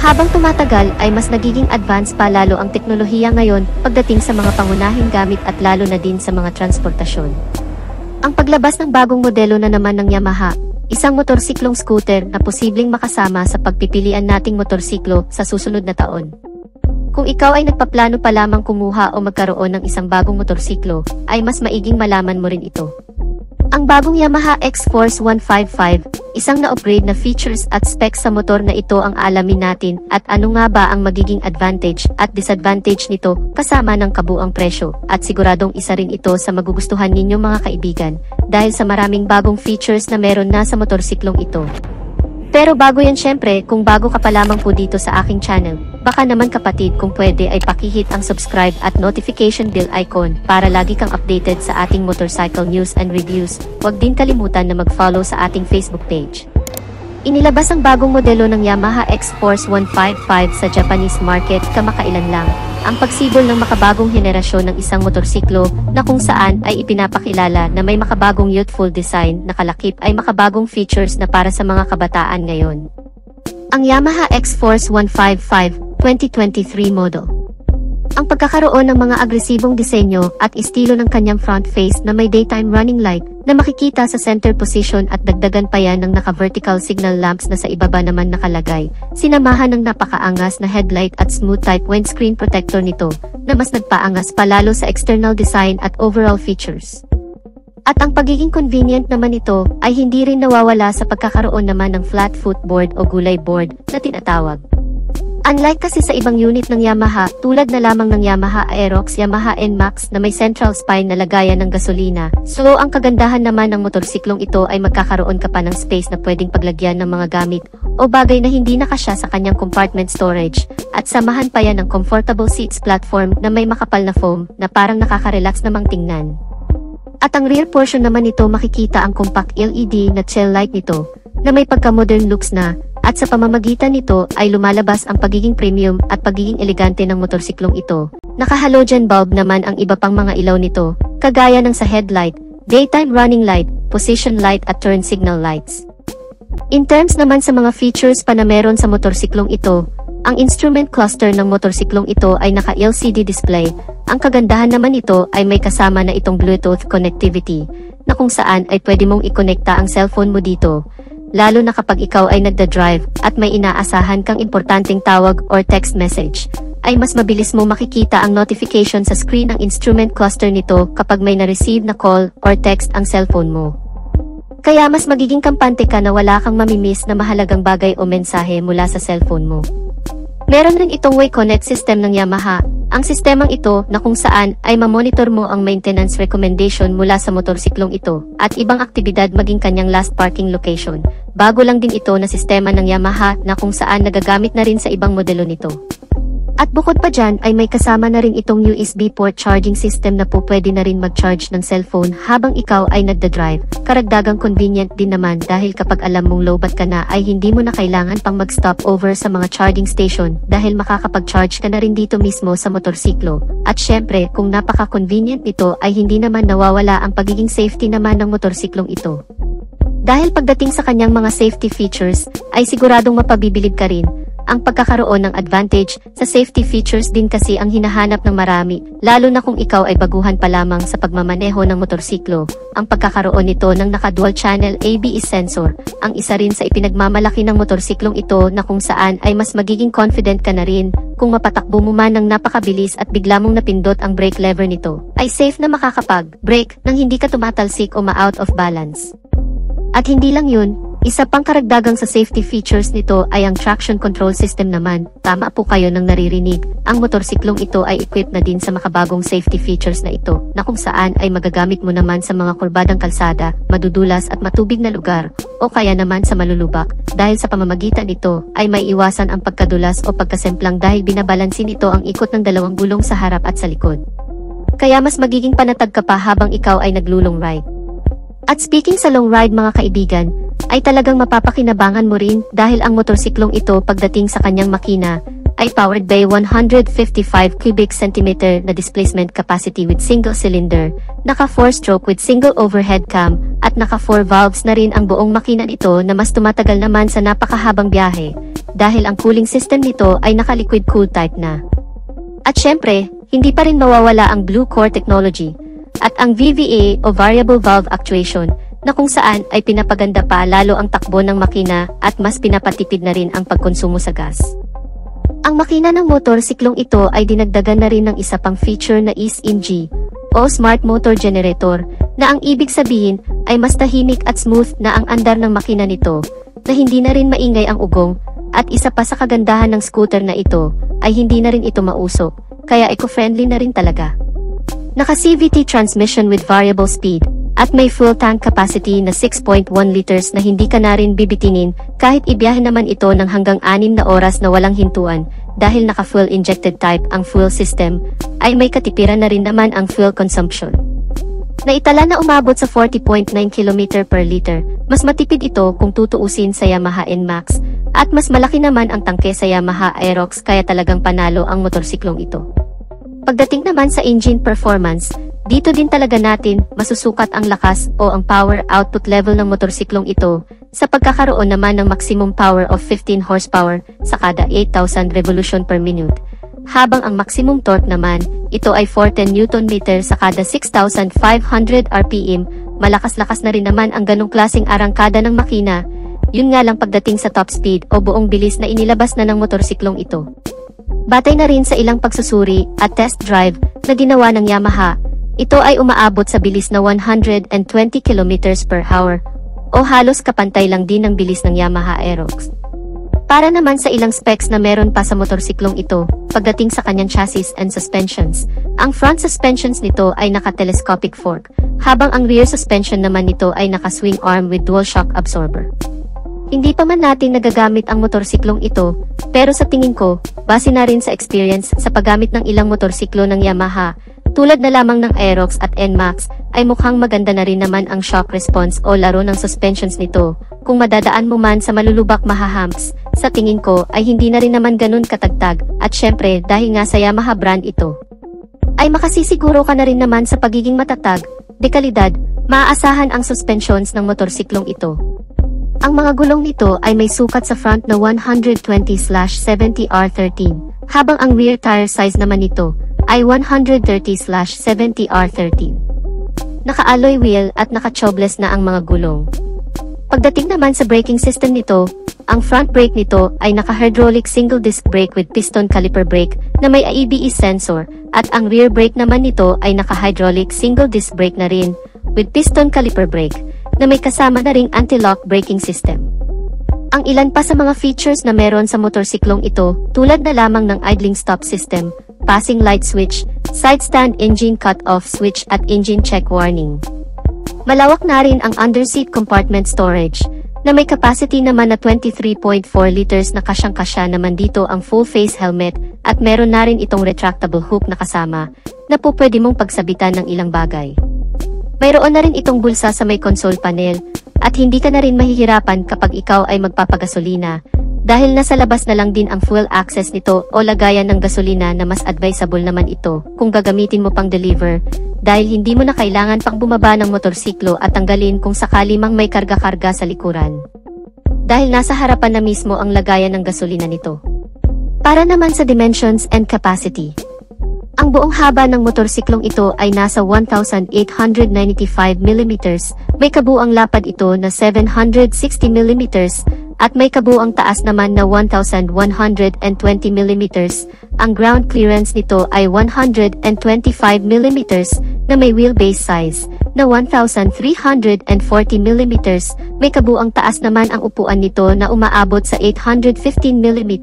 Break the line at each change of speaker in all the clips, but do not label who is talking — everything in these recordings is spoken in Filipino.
Habang tumatagal ay mas nagiging advanced pa lalo ang teknolohiya ngayon pagdating sa mga pangunahing gamit at lalo na din sa mga transportasyon. Ang paglabas ng bagong modelo na naman ng Yamaha, isang motorsiklong scooter na posibleng makasama sa pagpipilian nating motorsiklo sa susunod na taon. Kung ikaw ay nagpaplano pa lamang kumuha o magkaroon ng isang bagong motorsiklo, ay mas maiging malaman mo rin ito. Ang bagong Yamaha X-Force 155, isang na-upgrade na features at specs sa motor na ito ang alamin natin at ano nga ba ang magiging advantage at disadvantage nito kasama ng kabuang presyo at siguradong isa rin ito sa magugustuhan ninyong mga kaibigan dahil sa maraming bagong features na meron na sa motorsiklong ito. Pero bago yan syempre, kung bago ka pa lamang po dito sa aking channel, baka naman kapatid kung pwede ay pakihit ang subscribe at notification bell icon para lagi kang updated sa ating motorcycle news and reviews. Huwag din kalimutan na mag-follow sa ating Facebook page. Inilabas ang bagong modelo ng Yamaha X-Force 155 sa Japanese market kamakailan lang. Ang pagsibol ng makabagong henerasyon ng isang motorsiklo na kung saan ay ipinapakilala na may makabagong youthful design na kalakip ay makabagong features na para sa mga kabataan ngayon. Ang Yamaha X-Force 155 2023 model. Ang pagkakaroon ng mga agresibong disenyo at estilo ng kanyang front face na may daytime running light na makikita sa center position at dagdagan pa yan ng naka-vertical signal lamps na sa ibaba naman nakalagay, sinamahan ng napakaangas na headlight at smooth type windscreen protector nito na mas nagpaangas palalo sa external design at overall features. At ang pagiging convenient naman ito ay hindi rin nawawala sa pagkakaroon naman ng flat footboard o gulay board na tinatawag. Unlike kasi sa ibang unit ng Yamaha, tulad na lamang ng Yamaha Aerox, Yamaha NMAX na may central spine na lagayan ng gasolina, so ang kagandahan naman ng motorsiklong ito ay magkakaroon ka pa ng space na pwedeng paglagyan ng mga gamit o bagay na hindi nakasya sa kanyang compartment storage, at samahan pa yan ng comfortable seats platform na may makapal na foam na parang nakaka-relax namang tingnan. At ang rear portion naman nito makikita ang compact LED na tail light nito na may pagka-modern looks na, at sa pamamagitan nito ay lumalabas ang pagiging premium at pagiging elegante ng motorsiklong ito. Naka-halogen bulb naman ang iba pang mga ilaw nito, kagaya ng sa headlight, daytime running light, position light at turn signal lights. In terms naman sa mga features pa na meron sa motorsiklong ito, ang instrument cluster ng motorsiklong ito ay naka-LCD display. Ang kagandahan naman nito ay may kasama na itong Bluetooth connectivity, na kung saan ay pwede mong i-connecta ang cellphone mo dito, lalo na kapag ikaw ay nagda-drive at may inaasahan kang importanteng tawag or text message, ay mas mabilis mo makikita ang notification sa screen ng instrument cluster nito kapag may na-receive na call or text ang cellphone mo. Kaya mas magiging kampante ka na wala kang mamimiss na mahalagang bagay o mensahe mula sa cellphone mo. Meron rin itong Way Connect system ng Yamaha, ang sistemang ito na kung saan ay mamonitor mo ang maintenance recommendation mula sa motorsiklong ito at ibang aktibidad maging kanyang last parking location. Bago lang din ito na sistema ng Yamaha na kung saan nagagamit na rin sa ibang modelo nito. At bukod pa dyan ay may kasama na rin itong USB port charging system na po pwede na rin mag-charge ng cellphone habang ikaw ay nagda-drive. Karagdagang convenient din naman dahil kapag alam mong lowbat ka na ay hindi mo na kailangan pang mag-stop over sa mga charging station dahil makakapag-charge ka na rin dito mismo sa motorsiklo. At syempre kung napaka-convenient nito ay hindi naman nawawala ang pagiging safety naman ng motorsiklong ito. Dahil pagdating sa kanyang mga safety features ay siguradong mapabibilib ka rin. Ang pagkakaroon ng advantage sa safety features din kasi ang hinahanap ng marami, lalo na kung ikaw ay baguhan pa lamang sa pagmamaneho ng motorsiklo. Ang pagkakaroon nito ng naka-dual channel ABS sensor, ang isa rin sa ipinagmamalaki ng motorsiklong ito na kung saan ay mas magiging confident ka na rin kung mapatakbo mo man ng napakabilis at bigla mong napindot ang brake lever nito, ay safe na makakapag-brake nang hindi ka tumatalsik o ma-out of balance. At hindi lang yun, isa pang karagdagang sa safety features nito ay ang traction control system naman. Tama po kayo nang naririnig, ang motorsiklong ito ay equipped na din sa makabagong safety features na ito, na kung saan ay magagamit mo naman sa mga kurbadang kalsada, madudulas at matubig na lugar, o kaya naman sa malulubak, dahil sa pamamagitan nito ay may iwasan ang pagkadulas o pagkasemplang dahil binabalansin ito ang ikot ng dalawang gulong sa harap at sa likod. Kaya mas magiging panatag ka pa habang ikaw ay naglulong ride. At speaking sa long ride mga kaibigan, ay talagang mapapakinabangan mo rin dahil ang motorsiklong ito pagdating sa kanyang makina ay powered by 155 cubic centimeter na displacement capacity with single cylinder, naka 4-stroke with single overhead cam, at naka 4 valves na rin ang buong makina nito na mas tumatagal naman sa napakahabang biyahe, dahil ang cooling system nito ay naka liquid cool type na. At syempre, hindi pa rin mawawala ang Blue Core technology, at ang VVA o Variable Valve Actuation, na kung saan ay pinapaganda pa lalo ang takbo ng makina at mas pinapatipid na rin ang pagkonsumo sa gas. Ang makina ng motorsiklong ito ay dinagdagan na rin ng isa pang feature na ESG o Smart Motor Generator, na ang ibig sabihin ay mas tahimik at smooth na ang andar ng makina nito, na hindi na rin maingay ang ugong, at isa pa sa kagandahan ng scooter na ito ay hindi na rin ito mausok, kaya eco-friendly na rin talaga. Naka CVT transmission with variable speed, at may full tank capacity na 6.1 liters na hindi ka na rin bibitinin kahit ibiyahe naman ito ng hanggang 6 na oras na walang hintuan, dahil naka fuel injected type ang fuel system, ay may katipiran na rin naman ang fuel consumption. Naitala na umabot sa 40.9 km per liter, mas matipid ito kung tutuusin sa Yamaha NMAX, at mas malaki naman ang tangke sa Yamaha Aerox, kaya talagang panalo ang motorsiklong ito. Pagdating naman sa engine performance, dito din talaga natin masusukat ang lakas o ang power output level ng motorsiklong ito, sa pagkakaroon naman ng maximum power of 15 horsepower sa kada 8,000 revolution per minute. Habang ang maximum torque naman, ito ay 410 Nm sa kada 6,500 RPM, malakas-lakas na rin naman ang ganong klaseng arangkada ng makina, yun nga lang pagdating sa top speed o buong bilis na inilabas na ng motorsiklong ito. Batay na rin sa ilang pagsusuri at test drive na ginawa ng Yamaha, ito ay umaabot sa bilis na 120 km per hour, o halos kapantay lang din ng bilis ng Yamaha Aerox. Para naman sa ilang specs na meron pa sa motorsiklong ito, pagdating sa kanyang chassis and suspensions, ang front suspensions nito ay naka-telescopic fork, habang ang rear suspension naman nito ay naka-swing arm with dual shock absorber. Hindi pa man natin nagagamit ang motorsiklong ito, pero sa tingin ko, base na rin sa experience sa paggamit ng ilang motorsiklo ng Yamaha, tulad na lamang ng Aerox at NMAX, ay mukhang maganda na rin naman ang shock response o laro ng suspensions nito. Kung madadaan mo man sa malulubak mahahumps, sa tingin ko ay hindi na rin naman ganun katagtag, at syempre dahil nga sa Yamaha brand ito, ay makasisiguro ka na rin naman sa pagiging matatag, dekalidad, maaasahan ang suspensions ng motorsiklong ito. Ang mga gulong nito ay may sukat sa front na 120/70R13, habang ang rear tire size naman nito ay 130/70R13. Naka-alloy wheel at naka-tubeless na ang mga gulong. Pagdating naman sa braking system nito, ang front brake nito ay naka-hydraulic single disc brake with piston caliper brake na may ABS sensor, at ang rear brake naman nito ay naka-hydraulic single disc brake na rin with piston caliper brake na may kasama na ring anti-lock braking system. Ang ilan pa sa mga features na meron sa motorsiklong ito, tulad na lamang ng idling stop system, passing light switch, side stand engine cut-off switch at engine check warning. Malawak na rin ang underseat compartment storage, na may capacity naman na 23.4 liters na kasyang-kasya naman dito ang full face helmet, at meron na rin itong retractable hook na kasama, na po pwede mong pagsabitan ng ilang bagay. Mayroon na rin itong bulsa sa may console panel, at hindi ka na rin mahihirapan kapag ikaw ay magpapagasolina, dahil nasa labas na lang din ang fuel access nito o lagayan ng gasolina, na mas advisable naman ito kung gagamitin mo pang deliver, dahil hindi mo na kailangan pang bumaba ng motorsiklo at tanggalin kung sakali mang may karga-karga sa likuran, dahil nasa harapan na mismo ang lagayan ng gasolina nito. Para naman sa dimensions and capacity, ang buong haba ng motorsiklong ito ay nasa 1,895 mm, may kabuang lapad ito na 760 mm, at may kabuang taas naman na 1,120 mm. Ang ground clearance nito ay 125 mm na may wheelbase size na 1,340 mm. May kabuang taas naman ang upuan nito na umaabot sa 815 mm.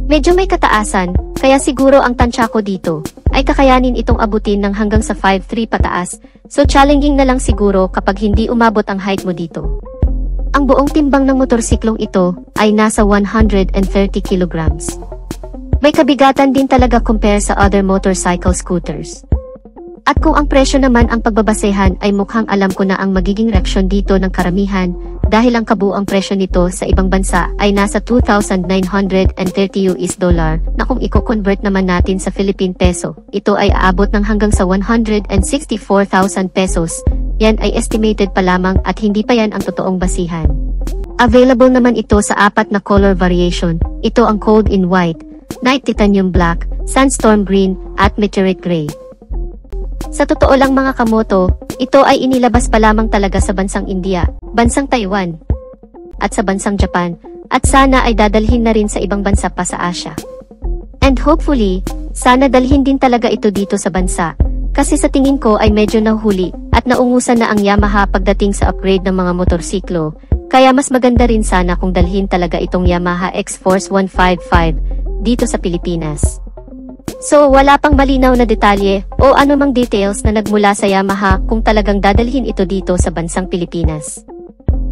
Medyo may kataasan, kaya siguro ang tansya ko dito ay kakayanin itong abutin ng hanggang sa 5'3" pataas, so challenging na lang siguro kapag hindi umabot ang height mo dito. Ang buong timbang ng motorsiklong ito ay nasa 130 kilograms. May kabigatan din talaga compare sa other motorcycle scooters. At kung ang presyo naman ang pagbabasehan ay mukhang alam ko na ang magiging reaksyon dito ng karamihan, dahil ang kabuang presyo nito sa ibang bansa ay nasa 2,930 US dollar, na kung i-convert naman natin sa Philippine peso, ito ay aabot ng hanggang sa 164,000 pesos. Yan ay estimated pa lamang at hindi pa yan ang totoong basihan. Available naman ito sa 4 na color variation. Ito ang Cold in White, Night Titanium Black, Sandstorm Green, at Meteorite Gray. Sa totoo lang mga kamoto, ito ay inilabas pa lamang talaga sa bansang India, bansang Taiwan, at sa bansang Japan, at sana ay dadalhin na rin sa ibang bansa pa sa Asia. And hopefully, sana dalhin din talaga ito dito sa bansa, kasi sa tingin ko ay medyo nahuli, at naungusan na ang Yamaha pagdating sa upgrade ng mga motorsiklo, kaya mas maganda rin sana kung dalhin talaga itong Yamaha X-Force 155 dito sa Pilipinas. So wala pang malinaw na detalye o anumang details na nagmula sa Yamaha kung talagang dadalhin ito dito sa bansang Pilipinas.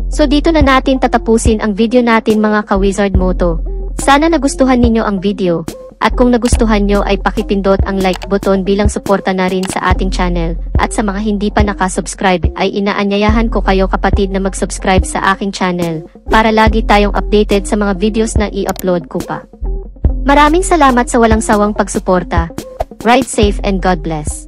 So dito na natin tatapusin ang video natin mga ka-Wizard Moto. Sana nagustuhan ninyo ang video, at kung nagustuhan nyo ay pakipindot ang like button bilang suporta na rin sa ating channel, at sa mga hindi pa nakasubscribe ay inaanyayahan ko kayo kapatid na mag-subscribe sa aking channel, para lagi tayong updated sa mga videos na i-upload ko pa. Maraming salamat sa walang sawang pagsuporta. Ride safe and God bless.